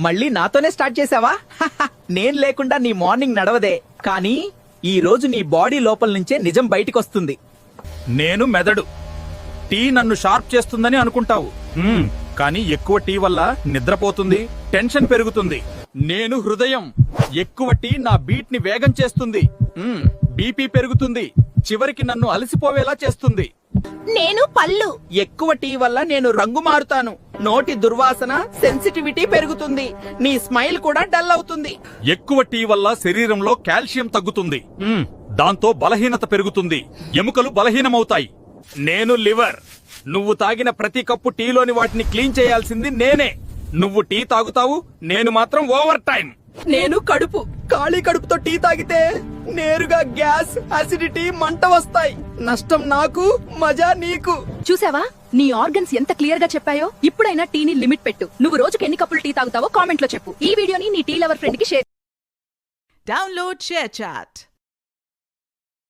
మళ్ళీ నాతోనే స్టార్ట్ చేసావా? నేను లేకుండా నీ మార్నింగ్ నడవదే. కానీ ఈ రోజు నీ బాడీ లోపల నుంచే నిజం బయటికొస్తుంది. నేను మెదడు. టీ నన్ను షార్ప్ చేస్తుందని అనుకుంటావు, కానీ ఎక్కువ టీ వల్ల నిద్రపోతుంది, టెన్షన్ పెరుగుతుంది. నేను హృదయం. ఎక్కువ టీ నా బీట్ ని వేగం చేస్తుంది, బీపీ పెరుగుతుంది, చివరికి నన్ను అలసిపోవేలా చేస్తుంది. నేను పళ్ళు. ఎక్కువ టీ వల్ల నేను రంగు మారుతాను, నోటి దుర్వాసన, సెన్సిటివిటీ పెరుగుతుంది, నీ స్మైల్ కూడా డల్ అవుతుంది. ఎక్కువ టీ వల్ల శరీరంలో కాల్షియం తగ్గుతుంది, దాంతో బలహీనత పెరుగుతుంది, ఎముకలు బలహీనమవుతాయి. నేను లివర్. నువ్వు తాగిన ప్రతి కప్పు టీలోని వాటిని క్లీన్ చేయాల్సింది నేనే. నువ్వు టీ తాగుతావు, నేను మాత్రం ఓవర్ టైం. నేను కడుపు. ఖాళీ కడుపుతో టీ తాగితే నేరుగా గ్యాస్, అసిడిటీ, మంట వస్తాయి. నష్టం నాకు, మజా నీకు. చూసావా నీ ఆర్గన్స్ ఎంత క్లియర్ గా చెప్పాయో? ఇప్పుడైనా టీని లిమిట్ పెట్టు. నువ్వు రోజుకి ఎన్ని కప్పులు టీ తాగుతావో కామెంట్ లో చెప్పు. ఈ వీడియోని నీ టీ లవర్ ఫ్రెండ్ కి షేర్. Download ShareChat.